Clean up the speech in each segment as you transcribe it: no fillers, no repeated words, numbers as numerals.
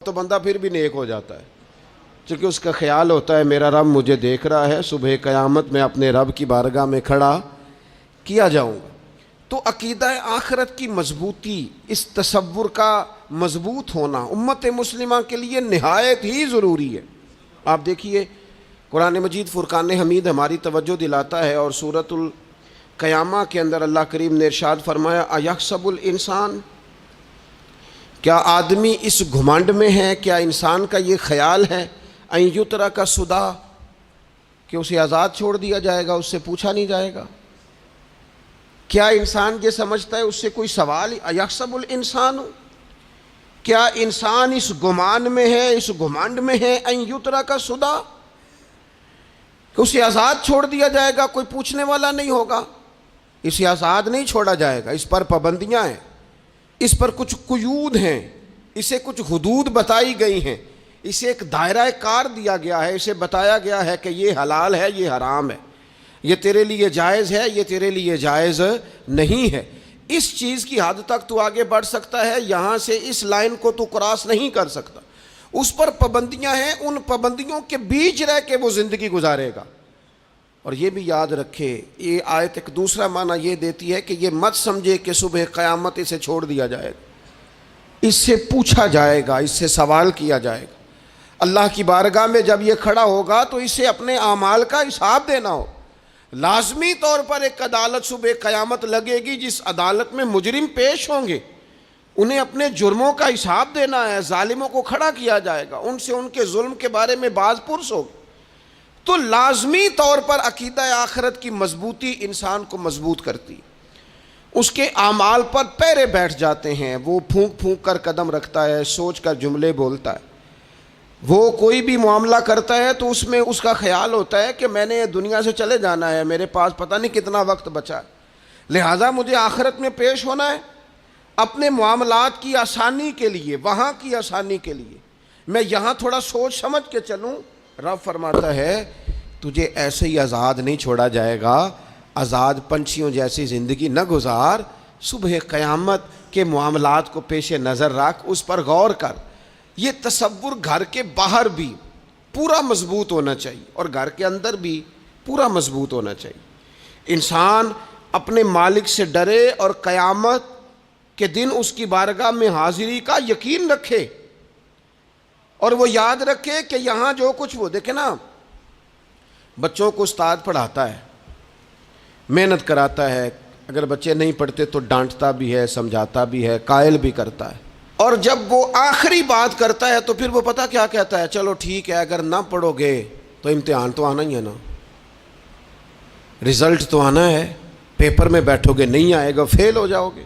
تو بندہ پھر بھی نیک ہو جاتا ہے، چونکہ اس کا خیال ہوتا ہے میرا رب مجھے دیکھ رہا ہے، صبح قیامت میں اپنے رب کی بارگاہ میں کھڑا کیا جاؤں گا۔ تو عقیدہ آخرت کی مضبوطی، اس تصور کا مضبوط ہونا امت مسلمہ کے لیے نہایت ہی ضروری ہے۔ آپ دیکھیے قرآن مجید فرقان حمید ہماری توجہ دلاتا ہے، اور سورۃ القیامہ کے اندر اللہ کریم نے ارشاد فرمایا اَیَحْسَبُ الْإِنسان، کیا آدمی اس گھمنڈ میں ہے، کیا انسان کا یہ خیال ہے اَن یُتْرَکَ سُدًى، کہ اسے آزاد چھوڑ دیا جائے گا، اس سے پوچھا نہیں جائے گا؟ کیا انسان یہ سمجھتا ہے اس سے کوئی سوال؟ اَیَحْسَبُ الْإِنسَانُ، کیا انسان اس گمان میں ہے، اس گھمنڈ میں ہے اَن یُتْرَکَ سُدًى، کہ اسے آزاد چھوڑ دیا جائے گا، کوئی پوچھنے والا نہیں ہوگا؟ اسے آزاد نہیں چھوڑا جائے گا، اس پر پابندیاں ہیں، اس پر کچھ قیود ہیں، اسے کچھ حدود بتائی گئی ہیں، اسے ایک دائرہ کار دیا گیا ہے، اسے بتایا گیا ہے کہ یہ حلال ہے، یہ حرام ہے، یہ تیرے لیے جائز ہے، یہ تیرے لیے جائز نہیں ہے۔ اس چیز کی حد تک تو آگے بڑھ سکتا ہے، یہاں سے اس لائن کو تو کراس نہیں کر سکتا۔ اس پر پابندیاں ہیں، ان پابندیوں کے بیچ رہ کے وہ زندگی گزارے گا۔ اور یہ بھی یاد رکھے، یہ آیت ایک دوسرا معنی یہ دیتی ہے کہ یہ مت سمجھے کہ صبح قیامت اسے چھوڑ دیا جائے گا، اس سے پوچھا جائے گا، اس سے سوال کیا جائے گا۔ اللہ کی بارگاہ میں جب یہ کھڑا ہوگا تو اسے اپنے اعمال کا حساب دینا ہو۔ لازمی طور پر ایک عدالت صبح قیامت لگے گی، جس عدالت میں مجرم پیش ہوں گے، انہیں اپنے جرموں کا حساب دینا ہے، ظالموں کو کھڑا کیا جائے گا، ان سے ان کے ظلم کے بارے میں باز پرس ہوگی۔ تو لازمی طور پر عقیدہ آخرت کی مضبوطی انسان کو مضبوط کرتی، اس کے اعمال پر پیرے بیٹھ جاتے ہیں، وہ پھونک پھونک کر قدم رکھتا ہے، سوچ کر جملے بولتا ہے، وہ کوئی بھی معاملہ کرتا ہے تو اس میں اس کا خیال ہوتا ہے کہ میں نے دنیا سے چلے جانا ہے، میرے پاس پتہ نہیں کتنا وقت بچا ہے، لہٰذا مجھے آخرت میں پیش ہونا ہے اپنے معاملات کی آسانی کے لیے، وہاں کی آسانی کے لیے میں یہاں تھوڑا سوچ سمجھ کے چلوں۔ رب فرماتا ہے تجھے ایسے ہی آزاد نہیں چھوڑا جائے گا، آزاد پنچھیوں جیسی زندگی نہ گزار، صبح قیامت کے معاملات کو پیش نظر رکھ، اس پر غور کر۔ یہ تصور گھر کے باہر بھی پورا مضبوط ہونا چاہیے اور گھر کے اندر بھی پورا مضبوط ہونا چاہیے۔ انسان اپنے مالک سے ڈرے اور قیامت کے دن اس کی بارگاہ میں حاضری کا یقین رکھے، اور وہ یاد رکھے کہ یہاں جو کچھ وہ دیکھے نا، بچوں کو استاد پڑھاتا ہے، محنت کراتا ہے، اگر بچے نہیں پڑھتے تو ڈانٹتا بھی ہے، سمجھاتا بھی ہے، قائل بھی کرتا ہے، اور جب وہ آخری بات کرتا ہے تو پھر وہ پتہ کیا کہتا ہے؟ چلو ٹھیک ہے، اگر نہ پڑھو گے تو امتحان تو آنا ہی ہے نا، رزلٹ تو آنا ہے، پیپر میں بیٹھو گے نہیں آئے گا، فیل ہو جاؤ گے۔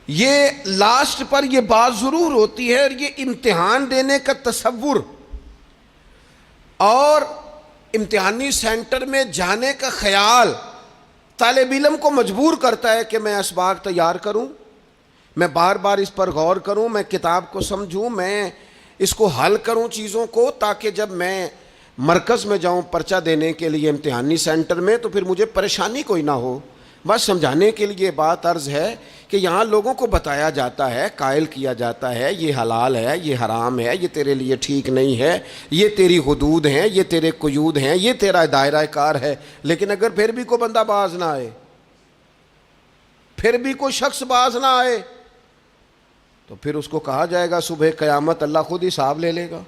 یہ لاسٹ پر یہ بات ضرور ہوتی ہے، اور یہ امتحان دینے کا تصور اور امتحانی سینٹر میں جانے کا خیال طالب علم کو مجبور کرتا ہے کہ میں اسباق تیار کروں، میں بار بار اس پر غور کروں، میں کتاب کو سمجھوں، میں اس کو حل کروں چیزوں کو، تاکہ جب میں مرکز میں جاؤں پرچہ دینے کے لیے امتحانی سینٹر میں تو پھر مجھے پریشانی کوئی نہ ہو۔ بس سمجھانے کے لیے بات عرض ہے کہ یہاں لوگوں کو بتایا جاتا ہے، قائل کیا جاتا ہے، یہ حلال ہے، یہ حرام ہے، یہ تیرے لیے ٹھیک نہیں ہے، یہ تیری حدود ہیں، یہ تیرے قیود ہیں، یہ تیرا دائرہ کار ہے۔ لیکن اگر پھر بھی کوئی بندہ باز نہ آئے، پھر بھی کوئی شخص باز نہ آئے، تو پھر اس کو کہا جائے گا صبح قیامت اللہ خود حساب لے لے گا،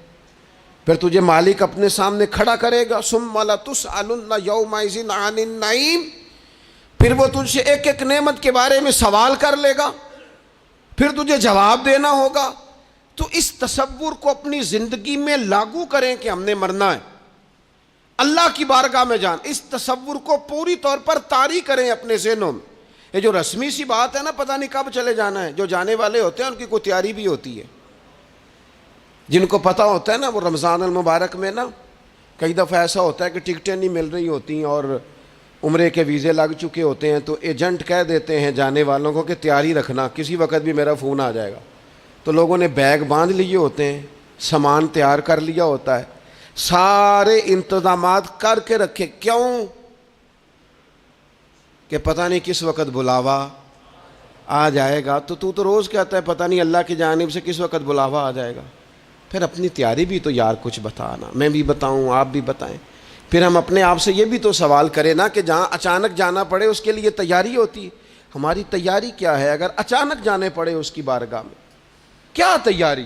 پھر تجھے مالک اپنے سامنے کھڑا کرے گا، ثم لتسألن یومئذ عن النعیم، پھر وہ تجھ سے ایک ایک نعمت کے بارے میں سوال کر لے گا، پھر تجھے جواب دینا ہوگا۔ تو اس تصور کو اپنی زندگی میں لاگو کریں کہ ہم نے مرنا ہے، اللہ کی بارگاہ میں جان، اس تصور کو پوری طور پر طاری کریں اپنے ذہنوں میں۔ یہ جو رسمی سی بات ہے نا، پتہ نہیں کب چلے جانا ہے، جو جانے والے ہوتے ہیں ان کی کوئی تیاری بھی ہوتی ہے، جن کو پتہ ہوتا ہے نا، وہ رمضان المبارک میں نا کئی دفعہ ایسا ہوتا ہے کہ ٹکٹیں نہیں مل رہی ہوتی اور عمرے کے ویزے لگ چکے ہوتے ہیں، تو ایجنٹ کہہ دیتے ہیں جانے والوں کو کہ تیاری رکھنا، کسی وقت بھی میرا فون آ جائے گا۔ تو لوگوں نے بیگ باندھ لیے ہوتے ہیں، سامان تیار کر لیا ہوتا ہے، سارے انتظامات کر کے رکھے، کیوں کہ پتہ نہیں کس وقت بلاوا آ جائے گا۔ تو روز کہتا ہے پتہ نہیں اللہ کی جانب سے کس وقت بلاوا آ جائے گا۔ پھر اپنی تیاری بھی تو یار کچھ بتانا، میں بھی بتاؤں آپ بھی بتائیں. پھر ہم اپنے آپ سے یہ بھی تو سوال کریں نا کہ جہاں اچانک جانا پڑے اس کے لیے تیاری ہوتی ہے. ہماری تیاری کیا ہے اگر اچانک جانے پڑے اس کی بارگاہ میں؟ کیا تیاری؟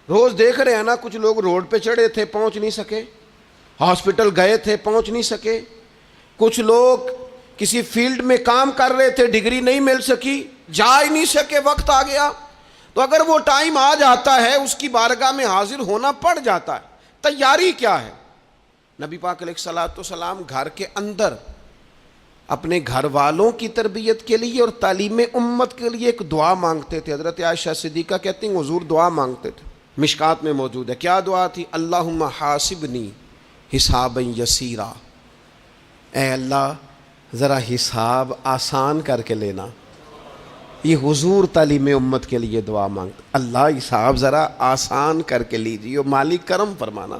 روز دیکھ رہے ہیں نا، کچھ لوگ روڈ پہ چڑھے تھے پہنچ نہیں سکے، ہاسپٹل گئے تھے پہنچ نہیں سکے، کچھ لوگ کسی فیلڈ میں کام کر رہے تھے ڈگری نہیں مل سکی، جا ہی نہیں سکے، وقت آ گیا. تو اگر وہ ٹائم آ جاتا ہے اس کی بارگاہ میں حاضر ہونا پڑ جاتا ہے. تیاری کیا ہے؟ نبی پاک علیہ الصلوۃ والسلام گھر کے اندر اپنے گھر والوں کی تربیت کے لیے اور تعلیم امت کے لیے ایک دعا مانگتے تھے. حضرت عائشہ صدیقہ کہتی ہیں حضور دعا مانگتے تھے، مشکات میں موجود ہے. کیا دعا تھی؟ اللہم حاسبنی حسابا یسیرا، اے اللہ ذرا حساب آسان کر کے لینا. یہ حضور تعلیم امت کے لیے دعا مانگتے، اللہ حساب ذرا آسان کر کے لیجیے، مالک کرم فرمانا.